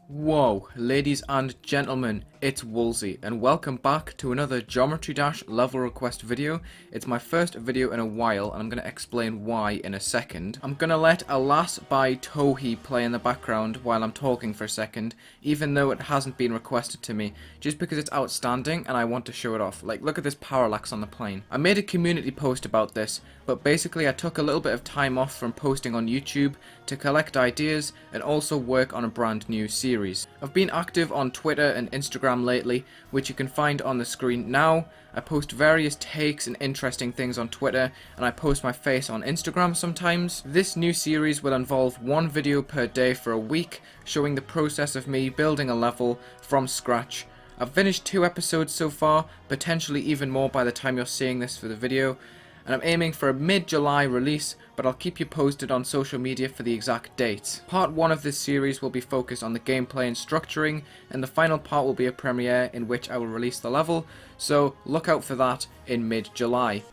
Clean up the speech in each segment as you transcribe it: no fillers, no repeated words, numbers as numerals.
Whoa, ladies and gentlemen, it's Wulzy, and welcome back to another Geometry Dash level request video. It's my first video in a while, and I'm going to explain why in a second. I'm going to let Alas by Tohi play in the background while I'm talking for a second, even though it hasn't been requested to me, just because it's outstanding and I want to show it off. Like, look at this parallax on the plane. I made a community post about this, but basically I took a little bit of time off from posting on YouTube to collect ideas and also work on a brand new series. I've been active on Twitter and Instagram lately, which you can find on the screen now. I post various takes and interesting things on Twitter, and I post my face on Instagram sometimes. This new series will involve one video per day for a week, showing the process of me building a level from scratch. I've finished 2 episodes so far, potentially even more by the time you're seeing this for the video, and I'm aiming for a mid-July release, but I'll keep you posted on social media for the exact date. Part 1 of this series will be focused on the gameplay and structuring, and the final part will be a premiere in which I will release the level, so look out for that in mid-July.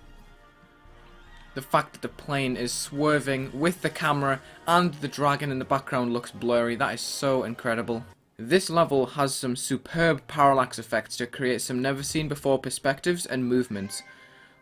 The fact that the plane is swerving with the camera and the dragon in the background looks blurry, that is so incredible. This level has some superb parallax effects to create some never seen before perspectives and movements.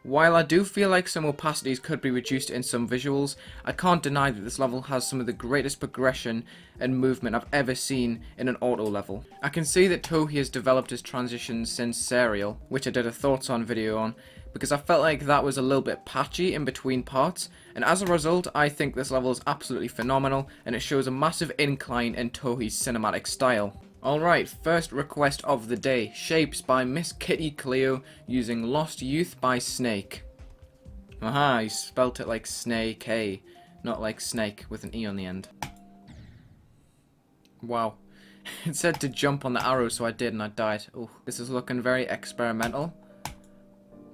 While I do feel like some opacities could be reduced in some visuals, I can't deny that this level has some of the greatest progression and movement I've ever seen in an auto level. I can see that Tohi has developed his transitions since Serial, which I did a thoughts on video on, because I felt like that was a little bit patchy in between parts, and as a result I think this level is absolutely phenomenal and it shows a massive incline in Tohi's cinematic style. Alright, first request of the day, Shapes by Miss Kitty Cleo using Lost Youth by Snake. Aha, he spelt it like Snake, hey, not like snake with an E on the end. Wow. It said to jump on the arrow, so I did and I died. Oh, this is looking very experimental.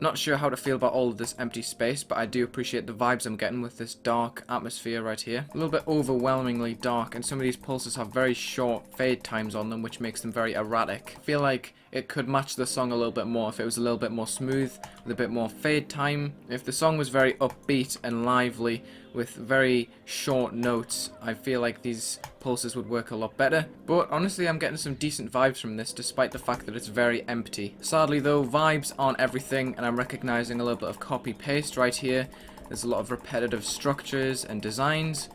Not sure how to feel about all of this empty space, but I do appreciate the vibes I'm getting with this dark atmosphere right here. A little bit overwhelmingly dark, and some of these pulses have very short fade times on them, which makes them very erratic. I feel like it could match the song a little bit more if it was a little bit more smooth, with a bit more fade time. If the song was very upbeat and lively, with very short notes, I feel like these pulses would work a lot better. But honestly, I'm getting some decent vibes from this, despite the fact that it's very empty. Sadly though, vibes aren't everything, and I'm recognizing a little bit of copy-paste right here. There's a lot of repetitive structures and designs,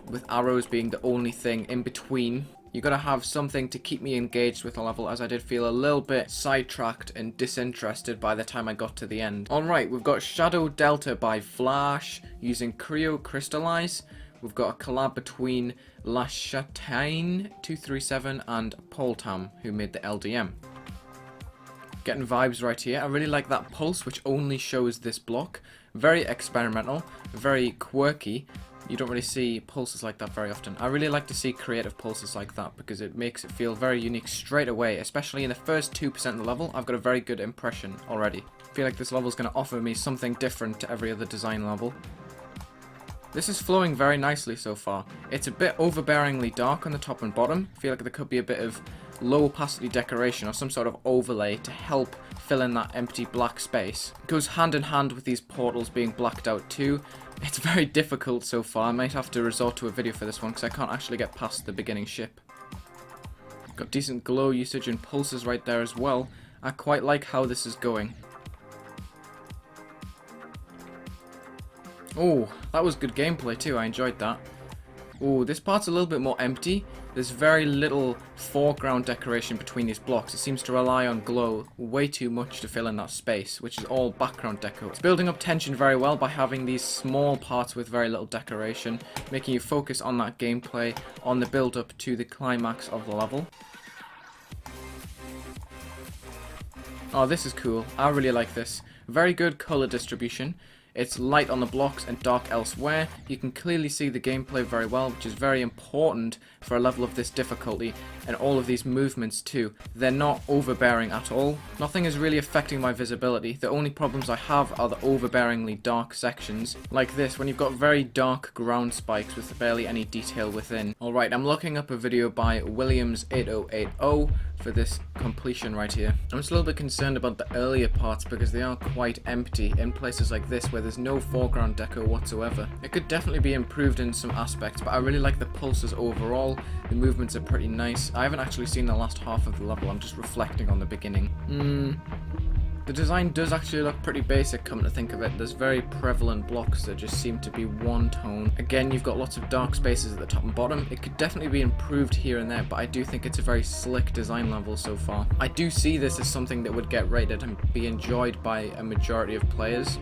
with arrows being the only thing in between. You gotta have something to keep me engaged with the level, as I did feel a little bit sidetracked and disinterested by the time I got to the end. Alright, we've got Shadow Delta by Flash using Creo Crystallize. We've got a collab between Lashatine237 and Poltam, who made the LDM. Getting vibes right here. I really like that pulse, which only shows this block. Very experimental, very quirky. You don't really see pulses like that very often. I really like to see creative pulses like that because it makes it feel very unique straight away, especially in the first 2% of the level. I've got a very good impression already. I feel like this level is going to offer me something different to every other design level. This is flowing very nicely so far. It's a bit overbearingly dark on the top and bottom. I feel like there could be a bit of low opacity decoration or some sort of overlay to help fill in that empty black space. It goes hand in hand with these portals being blacked out too. It's very difficult so far. I might have to resort to a video for this one because I can't actually get past the beginning ship. Got decent glow usage and pulses right there as well. I quite like how this is going. Oh, that was good gameplay too. I enjoyed that. Oh, this part's a little bit more empty. There's very little foreground decoration between these blocks. It seems to rely on glow way too much to fill in that space, which is all background deco. It's building up tension very well by having these small parts with very little decoration, making you focus on that gameplay, on the build up to the climax of the level. Oh, this is cool. I really like this. Very good color distribution. It's light on the blocks and dark elsewhere. You can clearly see the gameplay very well, which is very important for a level of this difficulty, and all of these movements too. They're not overbearing at all. Nothing is really affecting my visibility. The only problems I have are the overbearingly dark sections, like this, when you've got very dark ground spikes with barely any detail within. Alright, I'm looking up a video by Williams8080 for this completion right here. I'm just a little bit concerned about the earlier parts because they are quite empty in places like this where there's no foreground deco whatsoever. It could definitely be improved in some aspects, but I really like the pulses overall. The movements are pretty nice. I haven't actually seen the last half of the level, I'm just reflecting on the beginning. The design does actually look pretty basic, come to think of it. There's very prevalent blocks that just seem to be one tone. Again, you've got lots of dark spaces at the top and bottom. It could definitely be improved here and there, but I do think it's a very slick design level so far. I do see this as something that would get rated and be enjoyed by a majority of players,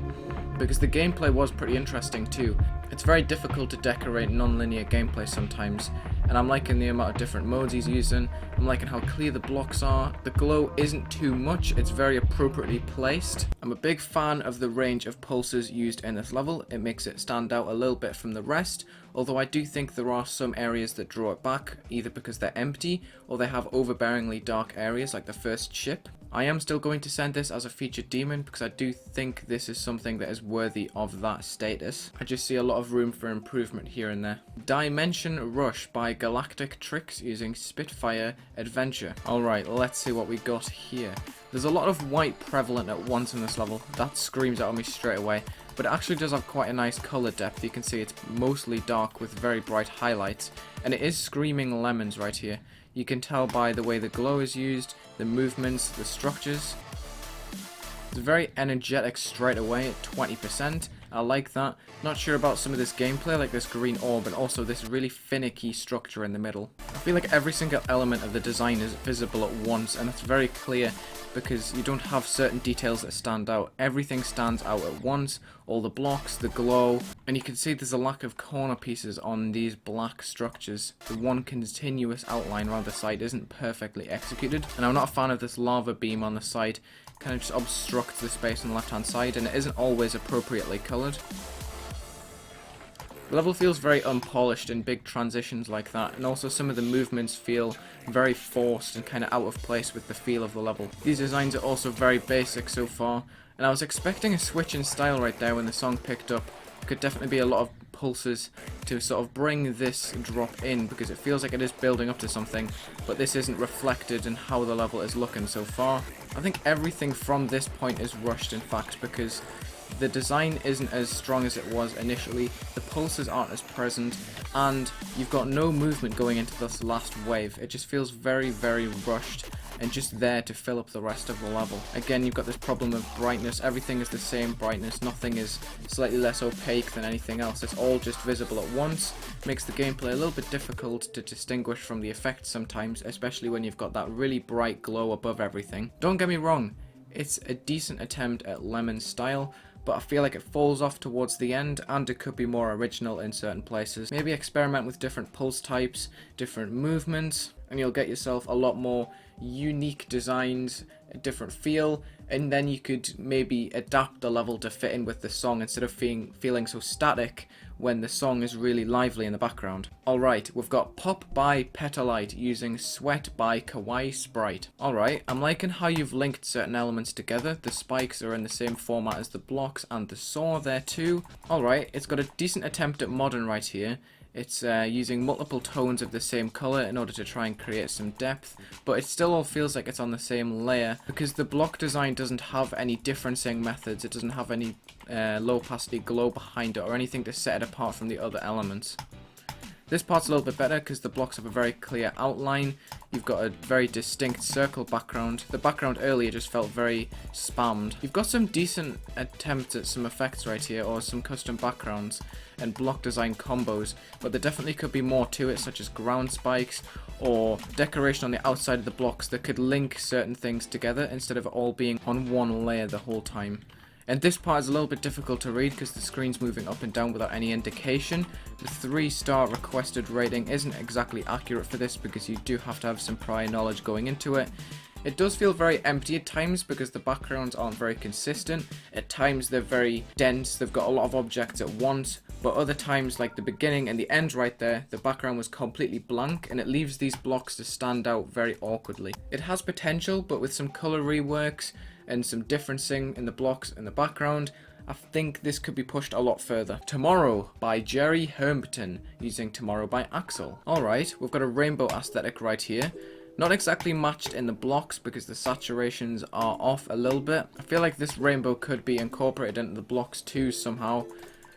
because the gameplay was pretty interesting too. It's very difficult to decorate non-linear gameplay sometimes, and I'm liking the amount of different modes he's using. I'm liking how clear the blocks are. The glow isn't too much, it's very appropriately placed. I'm a big fan of the range of pulses used in this level. It makes it stand out a little bit from the rest, although I do think there are some areas that draw it back, either because they're empty or they have overbearingly dark areas like the first ship. I am still going to send this as a featured demon because I do think this is something that is worthy of that status. I just see a lot of room for improvement here and there. Dimension Rush by Galactic Tricks using Spitfire Adventure. Alright, let's see what we got here. There's a lot of white prevalent at once in this level. That screams out at me straight away. But it actually does have quite a nice colour depth. You can see it's mostly dark with very bright highlights. And it is screaming lemons right here. You can tell by the way the glow is used, the movements, the structures. It's very energetic straight away at 20%. I like that. Not sure about some of this gameplay, like this green orb, and also this really finicky structure in the middle. I feel like every single element of the design is visible at once, and it's very clear because you don't have certain details that stand out. Everything stands out at once, all the blocks, the glow, and you can see there's a lack of corner pieces on these black structures. The one continuous outline around the side isn't perfectly executed, and I'm not a fan of this lava beam on the side. Kind of just obstructs the space on the left hand side, and it isn't always appropriately coloured. The level feels very unpolished in big transitions like that, and also some of the movements feel very forced and kind of out of place with the feel of the level. These designs are also very basic so far, and I was expecting a switch in style right there when the song picked up. It could definitely be a lot of pulses to sort of bring this drop in, because it feels like it is building up to something, but this isn't reflected in how the level is looking so far. I think everything from this point is rushed, in fact, because the design isn't as strong as it was initially, the pulses aren't as present, and you've got no movement going into this last wave. It just feels very, very rushed and just there to fill up the rest of the level. Again, you've got this problem of brightness. Everything is the same brightness, nothing is slightly less opaque than anything else. It's all just visible at once. Makes the gameplay a little bit difficult to distinguish from the effects sometimes, especially when you've got that really bright glow above everything. Don't get me wrong, it's a decent attempt at lemon style, but I feel like it falls off towards the end, and it could be more original in certain places. Maybe experiment with different pulse types, different movements, and you'll get yourself a lot more unique designs, a different feel, and then you could maybe adapt the level to fit in with the song instead of feeling so static when the song is really lively in the background. Alright, we've got Pop by Petalite using Sweat by Kawaii Sprite. Alright, I'm liking how you've linked certain elements together. The spikes are in the same format as the blocks, and the saw there too. Alright, it's got a decent attempt at modern right here. It's using multiple tones of the same colour in order to try and create some depth, but it still all feels like it's on the same layer because the block design doesn't have any differencing methods. It doesn't have any low opacity glow behind it or anything to set it apart from the other elements. This part's a little bit better because the blocks have a very clear outline. You've got a very distinct circle background. The background earlier just felt very spammed. You've got some decent attempts at some effects right here, or some custom backgrounds and block design combos, but there definitely could be more to it, such as ground spikes or decoration on the outside of the blocks that could link certain things together instead of all being on one layer the whole time. And this part is a little bit difficult to read because the screen's moving up and down without any indication. The 3-star requested rating isn't exactly accurate for this because you do have to have some prior knowledge going into it. It does feel very empty at times because the backgrounds aren't very consistent. At times they're very dense, they've got a lot of objects at once, but other times, like the beginning and the end right there, the background was completely blank and it leaves these blocks to stand out very awkwardly. It has potential, but with some colour reworks and some differencing in the blocks and the background, I think this could be pushed a lot further. Tomorrow by Jerry Hermpton using Tomorrow by Axel. Alright, we've got a rainbow aesthetic right here. Not exactly matched in the blocks because the saturations are off a little bit. I feel like this rainbow could be incorporated into the blocks too somehow.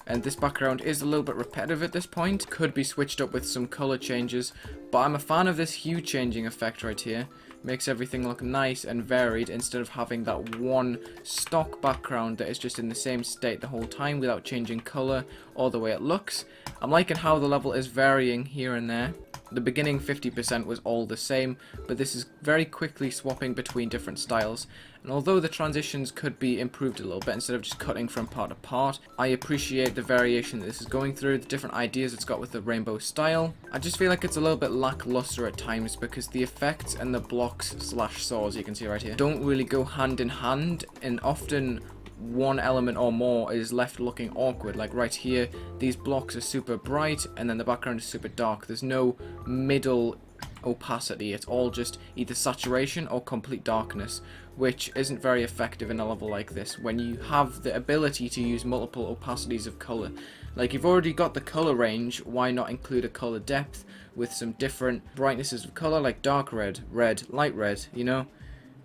And this background is a little bit repetitive at this point. Could be switched up with some color changes. But I'm a fan of this hue changing effect right here. Makes everything look nice and varied instead of having that one stock background that is just in the same state the whole time without changing color or the way it looks. I'm liking how the level is varying here and there. The beginning 50% was all the same, but this is very quickly swapping between different styles. And although the transitions could be improved a little bit instead of just cutting from part to part, I appreciate the variation that this is going through, the different ideas it's got with the rainbow style. I just feel like it's a little bit lackluster at times because the effects and the blocks slash saws you can see right here don't really go hand in hand, and often one element or more is left looking awkward. Like right here, these blocks are super bright and then the background is super dark. There's no middle opacity. It's all just either saturation or complete darkness, which isn't very effective in a level like this when you have the ability to use multiple opacities of color. Like, you've already got the color range, why not include a color depth with some different brightnesses of color, like dark red, red, light red, you know?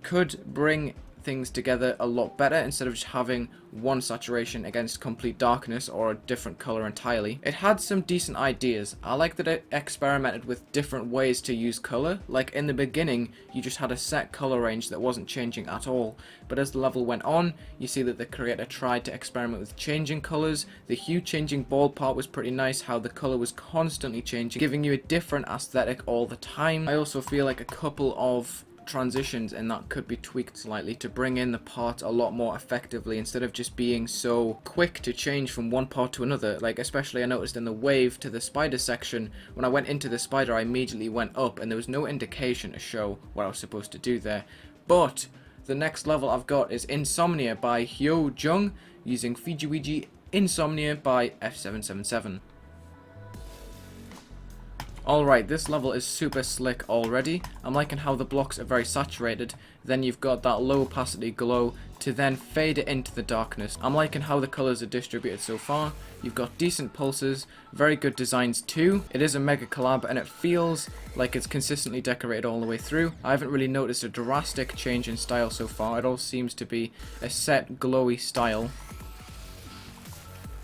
Could bring things together a lot better instead of just having one saturation against complete darkness or a different color entirely. It had some decent ideas. I like that it experimented with different ways to use color. Like in the beginning, you just had a set color range that wasn't changing at all. But as the level went on, you see that the creator tried to experiment with changing colors. The hue changing ball part was pretty nice, how the color was constantly changing, giving you a different aesthetic all the time. I also feel like a couple of transitions and that could be tweaked slightly to bring in the part a lot more effectively instead of just being so quick to change from one part to another. Like, especially I noticed in the wave to the spider section, when I went into the spider I immediately went up and there was no indication to show what I was supposed to do there. But the next level I've got is Insomnia by Hyo Jung using Fijiwiji Insomnia by F777. Alright, this level is super slick already. I'm liking how the blocks are very saturated, then you've got that low opacity glow to then fade it into the darkness. I'm liking how the colours are distributed so far. You've got decent pulses, very good designs too. It is a mega collab and it feels like it's consistently decorated all the way through. I haven't really noticed a drastic change in style so far. It all seems to be a set glowy style.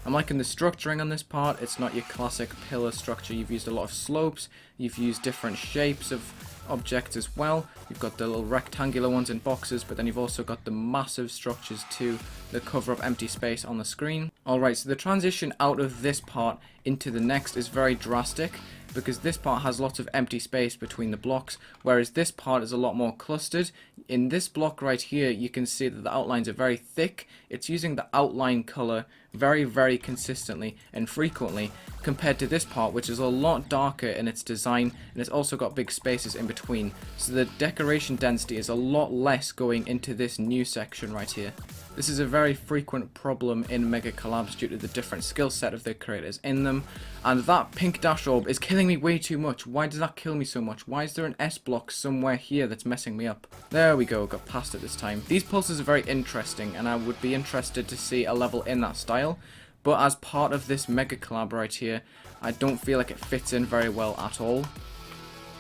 I'm liking the structuring on this part. It's not your classic pillar structure. You've used a lot of slopes. You've used different shapes of objects as well. You've got the little rectangular ones in boxes, but then you've also got the massive structures too that cover up empty space on the screen. Alright, so the transition out of this part into the next is very drastic, because this part has lots of empty space between the blocks, whereas this part is a lot more clustered. In this block right here, you can see that the outlines are very thick. It's using the outline color very, very consistently and frequently, compared to this part, which is a lot darker in its design, and it's also got big spaces in between. So the decoration density is a lot less going into this new section right here. This is a very frequent problem in mega collabs due to the different skill set of the creators in them, and that pink dash orb is killing me way too much. Why does that kill me so much? Why is there an S block somewhere here that's messing me up? There we go, got past it this time. These pulses are very interesting, and I would be interested to see a level in that style, but as part of this mega collab right here, I don't feel like it fits in very well at all.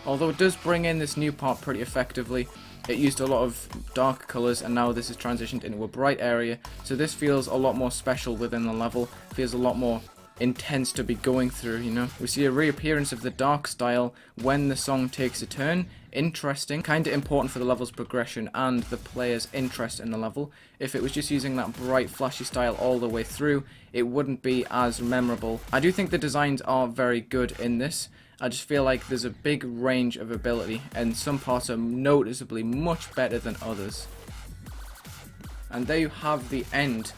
Although it does bring in this new part pretty effectively. It used a lot of dark colours and now this is transitioned into a bright area, so this feels a lot more special within the level, feels a lot more intense to be going through, you know. We see a reappearance of the dark style when the song takes a turn. Interesting, kinda important for the level's progression and the player's interest in the level. If it was just using that bright flashy style all the way through, it wouldn't be as memorable. I do think the designs are very good in this. I just feel like there's a big range of ability and some parts are noticeably much better than others. And there you have the end.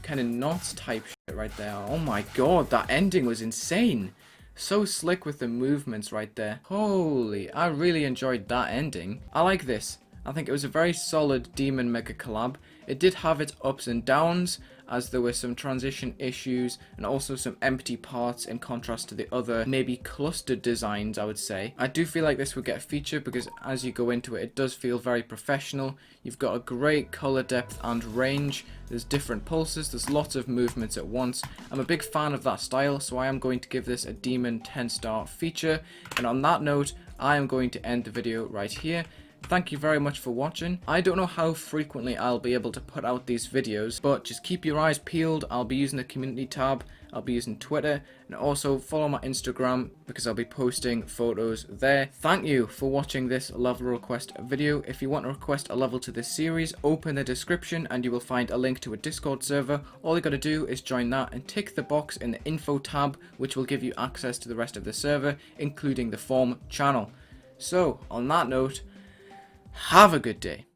Kind of knots type shit right there. Oh my god, that ending was insane. So slick with the movements right there. Holy, I really enjoyed that ending. I like this. I think it was a very solid Demon Mega collab. It did have its ups and downs, as there were some transition issues and also some empty parts in contrast to the other, maybe clustered designs, I would say. I do feel like this would get a feature because as you go into it, it does feel very professional. You've got a great color depth and range. There's different pulses, there's lots of movements at once. I'm a big fan of that style, so I am going to give this a Demon 10-star feature. And on that note, I am going to end the video right here. Thank you very much for watching. I don't know how frequently I'll be able to put out these videos, but just keep your eyes peeled. I'll be using the community tab, I'll be using Twitter, and also follow my Instagram because I'll be posting photos there. Thank you for watching this level request video. If you want to request a level to this series, open the description and you will find a link to a Discord server. All you gotta do is join that and tick the box in the info tab, which will give you access to the rest of the server, including the form channel. So, on that note, have a good day.